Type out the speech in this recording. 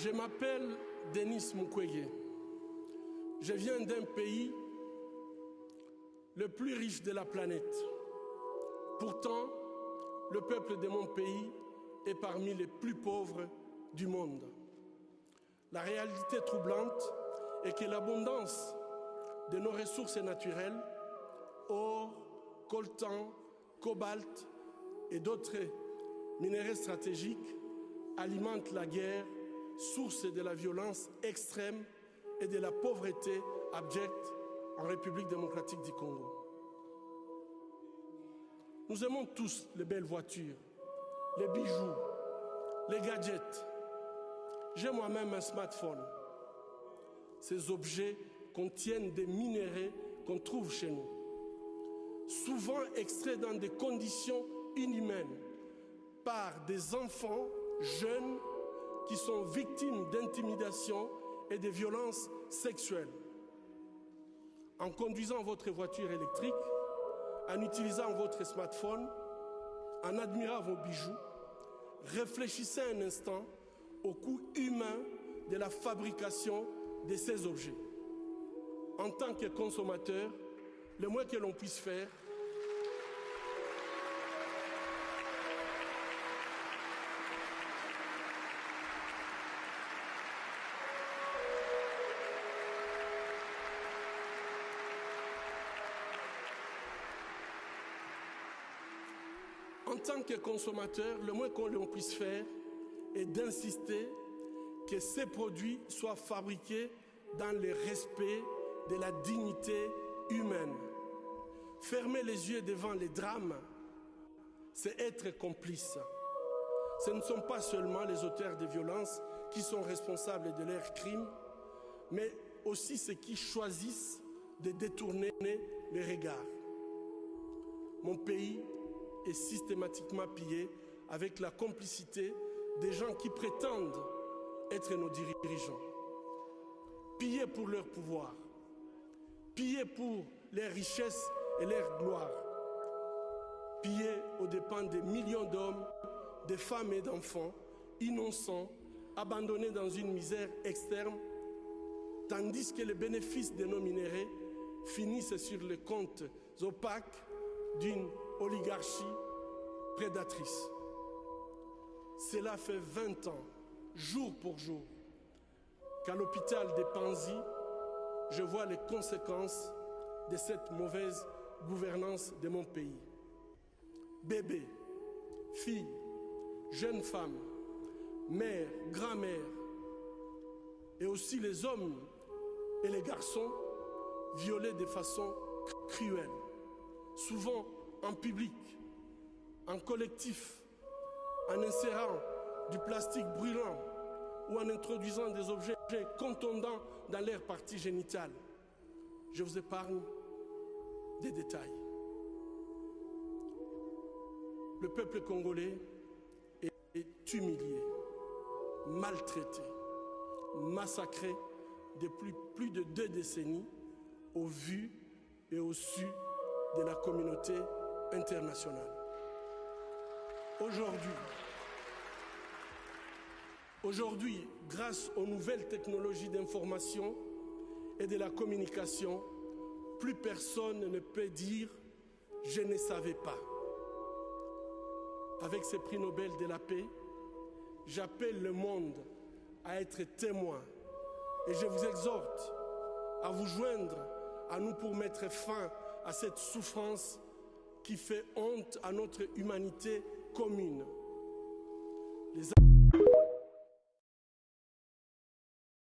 Je m'appelle Denis Mukwege. Je viens d'un pays le plus riche de la planète. Pourtant, le peuple de mon pays est parmi les plus pauvres du monde. La réalité troublante est que l'abondance de nos ressources naturelles, or, coltan, cobalt et d'autres minéraux stratégiques, alimente la guerre, source de la violence extrême et de la pauvreté abjecte en République démocratique du Congo. Nous aimons tous les belles voitures, les bijoux, les gadgets. J'ai moi-même un smartphone. Ces objets contiennent des minéraux qu'on trouve chez nous, souvent extraits dans des conditions inhumaines par des enfants jeunes qui sont victimes d'intimidation et de violences sexuelles. En conduisant votre voiture électrique, en utilisant votre smartphone, en admirant vos bijoux, réfléchissez un instant au coût humain de la fabrication de ces objets. En tant que consommateur, le moins que l'on puisse faire, est d'insister que ces produits soient fabriqués dans le respect de la dignité humaine. Fermer les yeux devant les drames, c'est être complice. Ce ne sont pas seulement les auteurs de violences qui sont responsables de leurs crimes, mais aussi ceux qui choisissent de détourner les regards. Mon pays est systématiquement pillé avec la complicité des gens qui prétendent être nos dirigeants. Pillés pour leur pouvoir, pillés pour leurs richesses et leur gloire, pillés aux dépens des millions d'hommes, de femmes et d'enfants innocents, abandonnés dans une misère externe, tandis que les bénéfices de nos minéraux finissent sur les comptes opaques d'une oligarchie prédatrice. Cela fait 20 ans, jour pour jour, qu'à l'hôpital de Panzi, je vois les conséquences de cette mauvaise gouvernance de mon pays. Bébés, filles, jeunes femmes, mères, grand-mères, et aussi les hommes et les garçons violés de façon cruelle, souvent en public, en collectif, en insérant du plastique brûlant ou en introduisant des objets contondants dans leur partie génitale. Je vous épargne des détails. Le peuple congolais est humilié, maltraité, massacré depuis plus de 2 décennies au vu et au su de la communauté internationale. Aujourd'hui, grâce aux nouvelles technologies d'information et de la communication, plus personne ne peut dire « je ne savais pas ». Avec ce prix Nobel de la paix, j'appelle le monde à être témoin et je vous exhorte à vous joindre à nous pour mettre fin à cette souffrance qui fait honte à notre humanité commune. Les